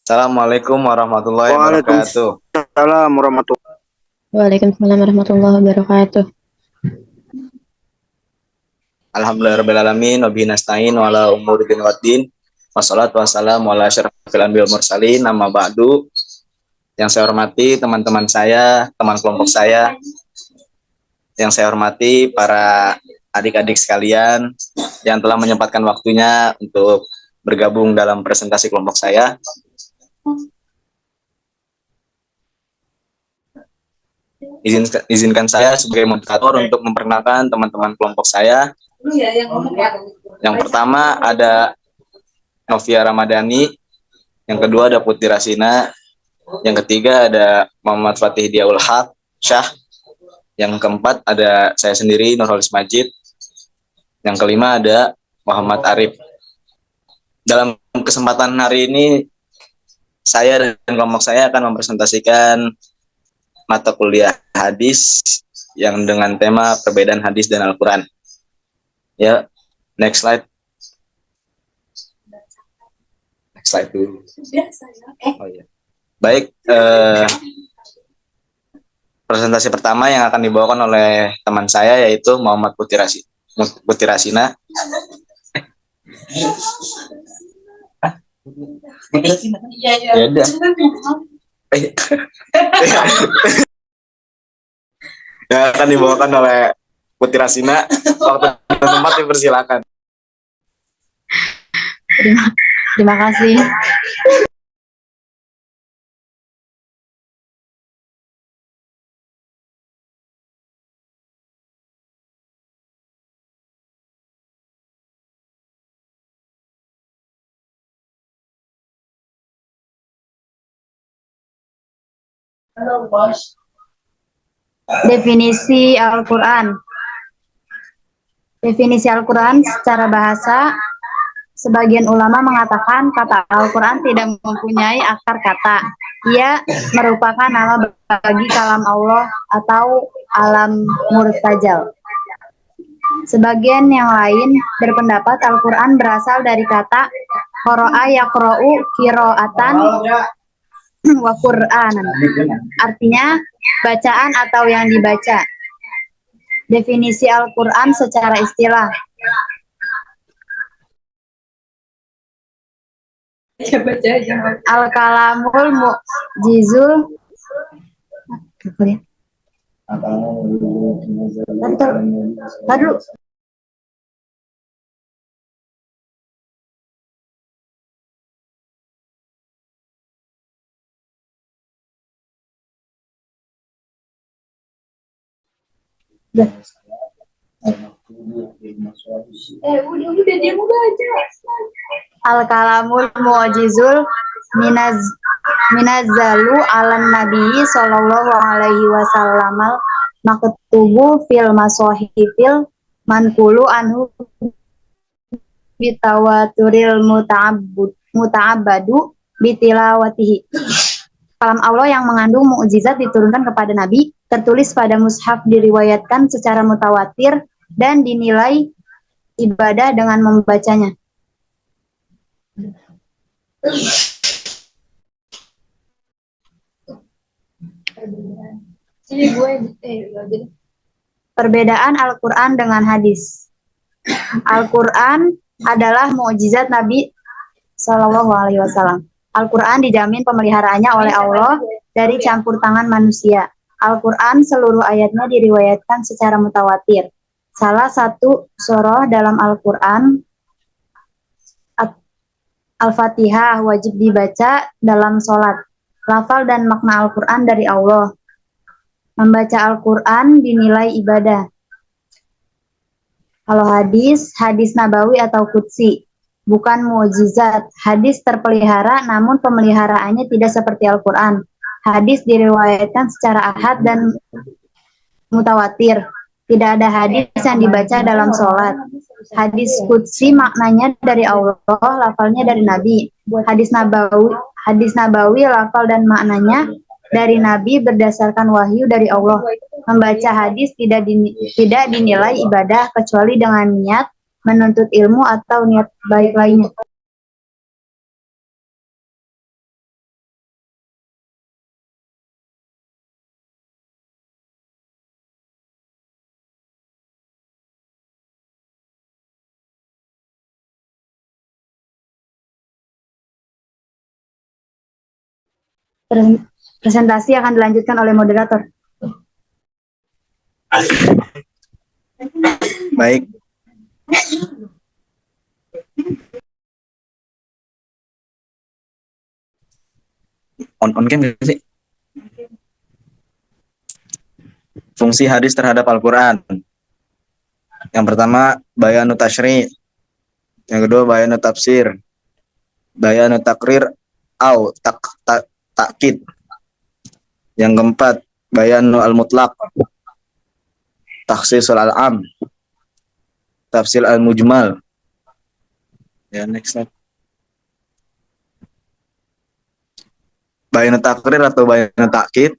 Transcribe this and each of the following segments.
Assalamualaikum warahmatullahi wabarakatuh. Waalaikumsalam warahmatullahi. Waalaikumsalam warahmatullahi wabarakatuh. Alhamdulillahirrahmanirrahim. Wabihi nasta'in wa ala umuri din waddin. Wassalatu wassalamu ala asyrafil anbiya'i wal mursalin. Amma ba'du. Yang saya hormati teman-teman saya, teman kelompok saya. Yang saya hormati para adik-adik sekalian yang telah menyempatkan waktunya untuk bergabung dalam presentasi kelompok saya. Izinkan saya sebagai moderator untuk memperkenalkan teman-teman kelompok saya. Yang pertama ada Novia Ramadhani, yang kedua ada Putri Rasina, yang ketiga ada Muhammad Fatih Diaul Haq Syah, yang keempat ada saya sendiri Nurholis Majid, yang kelima ada Muhammad Arif. Dalam kesempatan hari ini saya dan kelompok saya akan mempresentasikan mata kuliah hadis yang dengan tema perbedaan hadis dan Al-Quran. Ya, next slide. Next slide dulu. Oh ya. Baik, presentasi pertama yang akan dibawakan oleh teman saya yaitu Muhammad Putri Rasina. Ya udah. Yang akan dibawakan oleh Putri Rasina. Waktu dan tempat dipersilakan. Terima kasih. Definisi Al-Quran. Definisi Al-Quran secara bahasa, sebagian ulama mengatakan kata Al-Quran tidak mempunyai akar kata. Ia merupakan nama bagi kalam Allah atau alam murtajal. Sebagian yang lain berpendapat Al-Quran berasal dari kata qara'a yaqra'u qira'atan wa Qur'anan. Artinya bacaan atau yang dibaca. Definisi Al-Quran secara istilah. Al-kalamul mu'jizul Taduh. Udah dia mau baca. Al-kalamul mu'jizul minazzalu alan nabi sallallahu alaihi wasallam maktubu fil masahifil manqulu anhu bitawaturil muta'abbadu bitilawatihi. Kalam Allah yang mengandung mukjizat diturunkan kepada Nabi, tertulis pada mushaf, diriwayatkan secara mutawatir dan dinilai ibadah dengan membacanya. Perbedaan Al-Quran dengan hadis. Al-Quran adalah mukjizat Nabi Sallallahu Alaihi Wasallam. Al-Quran dijamin pemeliharaannya oleh Allah dari campur tangan manusia. Al-Quran seluruh ayatnya diriwayatkan secara mutawatir. Salah satu surah dalam Al-Quran, Al-Fatihah, wajib dibaca dalam sholat. Lafal dan makna Al-Quran dari Allah. Membaca Al-Quran dinilai ibadah. Kalau hadis, hadis nabawi atau qudsi, bukan mukjizat. Hadis terpelihara, namun pemeliharaannya tidak seperti Al-Quran. Hadis diriwayatkan secara ahad dan mutawatir. Tidak ada hadis yang dibaca dalam sholat. Hadis qudsi maknanya dari Allah, lafalnya dari Nabi. Hadis nabawi lafal dan maknanya dari Nabi berdasarkan wahyu dari Allah. Membaca hadis tidak dinilai ibadah kecuali dengan niat menuntut ilmu atau niat baik lainnya. Presentasi akan dilanjutkan oleh moderator. Baik. On cam nggak sih? Fungsi hadis terhadap Al-Quran. Yang pertama, bayanu tashri'. Yang kedua, bayanu tafsir. Bayanu takrir au takkid. Yang keempat, bayanu al-mutlaq. Takhsisul al-am. Tafsir al-mujmal. Ya, next slide. Bayanu takrir atau bayanu takkid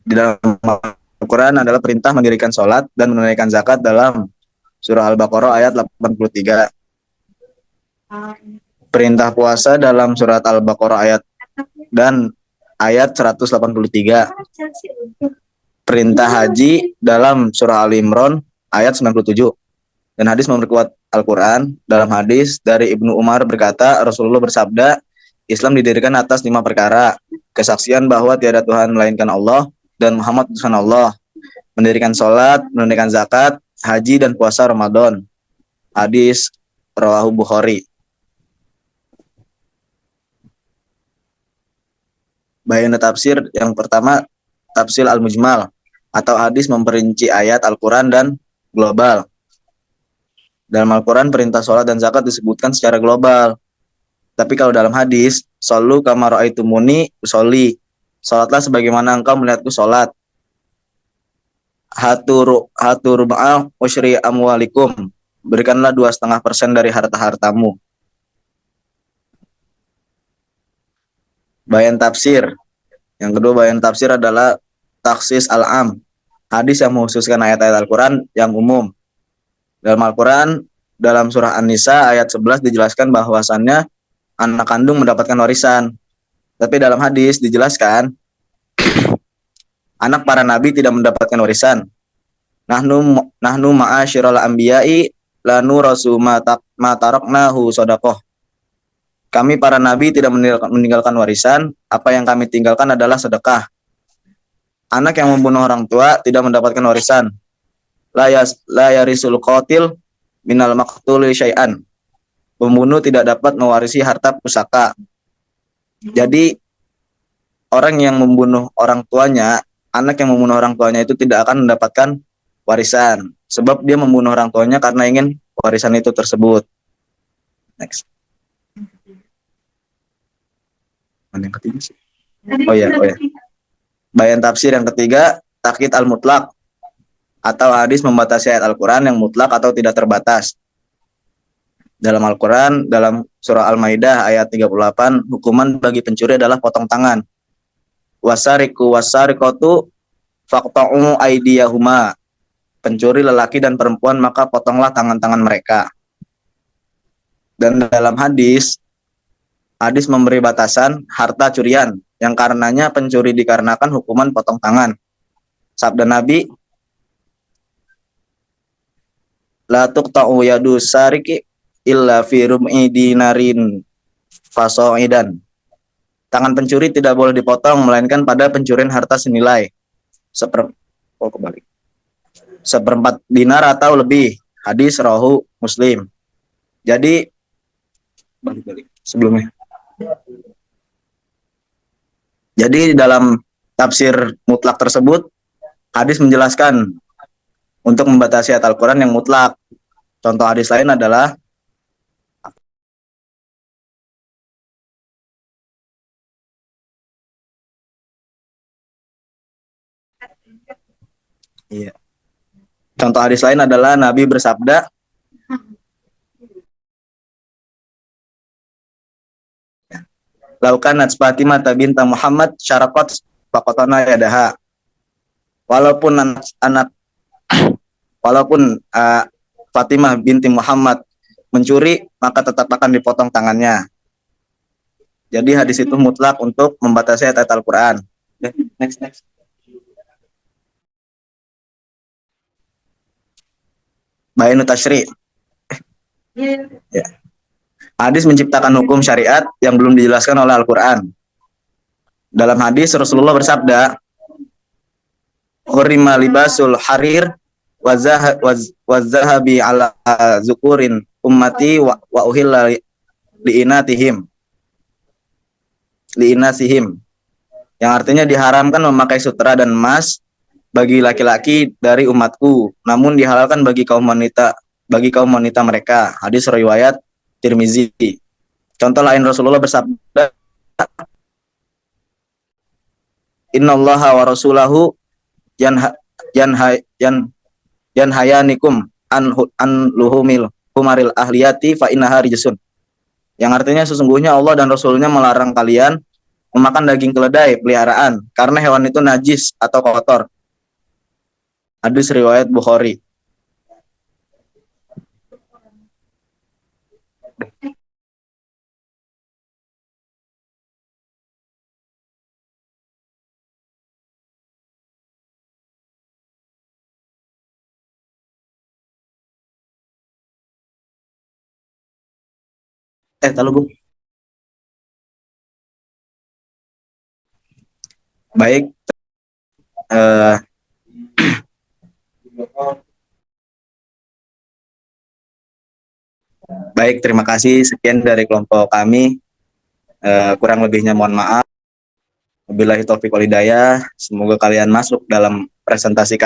di dalam Al-Quran adalah perintah mendirikan sholat dan menunaikan zakat dalam surah Al-Baqarah ayat 83. Perintah puasa dalam surat Al-Baqarah ayat 183. Perintah haji dalam surah Al-Imran ayat 97. Dan hadis memperkuat Al-Quran. Dalam hadis dari Ibnu Umar berkata, Rasulullah bersabda, Islam didirikan atas 5 perkara. Kesaksian bahwa tiada Tuhan melainkan Allah dan Muhammad utusan Allah, mendirikan sholat, menunaikan zakat, haji, dan puasa Ramadan. Hadis rawahu Bukhari. Bayana tafsir yang pertama, tafsir al-mujmal atau hadis memperinci ayat Al-Quran dan global. Dalam Al-Quran perintah sholat dan zakat disebutkan secara global. Tapi kalau dalam hadis, shollu kama ra'aitumuni usolli. Sholatlah sebagaimana engkau melihatku sholat. Hatu rub'ah usyri amwalikum. Berikanlah 2,5% dari harta-hartamu. Bayan tafsir. Yang kedua, bayan tafsir adalah taksis al-am. Hadis yang mengkhususkan ayat-ayat Al-Quran yang umum. Dalam Al-Quran, dalam surah An-Nisa ayat 11 dijelaskan bahwasannya anak kandung mendapatkan warisan. Tapi dalam hadis dijelaskan anak para nabi tidak mendapatkan warisan. Nahnu ma'asyiral anbiya'i lanu rasu ma taraknahu sadaqah. Kami para nabi tidak meninggalkan warisan, apa yang kami tinggalkan adalah sedekah. Anak yang membunuh orang tua tidak mendapatkan warisan. La yarisul qatil minal maqtuli syai'an. Pembunuh tidak dapat mewarisi harta pusaka. Jadi orang yang membunuh orang tuanya, anak yang membunuh orang tuanya itu tidak akan mendapatkan warisan, sebab dia membunuh orang tuanya karena ingin warisan itu tersebut. Next. Mana yang ketiga sih? Oh ya. Bayan tafsir yang ketiga, takyid al-mutlaq atau hadis membatasi ayat Al-Quran yang mutlak atau tidak terbatas. Dalam Al-Quran, dalam surah Al-Maidah ayat 38, hukuman bagi pencuri adalah potong tangan. Wasariku wasariqatu faqta'u aydiyahuma. Pencuri lelaki dan perempuan maka potonglah tangan-tangan mereka. Dan dalam hadis memberi batasan harta curian yang karenanya pencuri dikarenakan hukuman potong tangan. Sabda Nabi, la tuqta'u yadu sariki illa fi rum'i dinarin fasoidan. Tangan pencuri tidak boleh dipotong melainkan pada pencurian harta senilai seperempat dinar atau lebih. Hadis rawahu Muslim. Jadi balik sebelumnya. Jadi dalam tafsir mutlak tersebut hadis menjelaskan untuk membatasi ayat Al-Quran yang mutlak. Contoh hadis lain adalah Contoh hadis lain adalah Nabi bersabda, laukan Fatimah binta Muhammad syaraqat faqatana yadaha. Walaupun Fatimah binti Muhammad mencuri, maka tetap akan dipotong tangannya. Jadi hadis itu mutlak untuk membatasi ayat Al-Quran. Next. Bayanu tashri'. Ya. Hadis menciptakan hukum syariat yang belum dijelaskan oleh Al-Quran. Dalam hadis Rasulullah bersabda, "Hurima libasul harir wazahabi ala zukurin ummati wa uhilla liinasihim." Yang artinya diharamkan memakai sutra dan emas bagi laki-laki dari umatku, namun dihalalkan bagi kaum wanita mereka. Hadis riwayat Tirmizi. Contoh lain Rasulullah bersabda, "Innallaha wa rasulahu yanhayanikum an luhumil humaril ahliyati fa innaha rijsun." Yang artinya sesungguhnya Allah dan Rasulnya melarang kalian memakan daging keledai peliharaan karena hewan itu najis atau kotor. Hadis riwayat Bukhari. Tahu. Baik, eh, baik, terima kasih. Sekian dari kelompok kami. Kurang lebihnya mohon maaf. Wabillahi taufiq wal hidayah. Semoga kalian masuk dalam presentasi kami.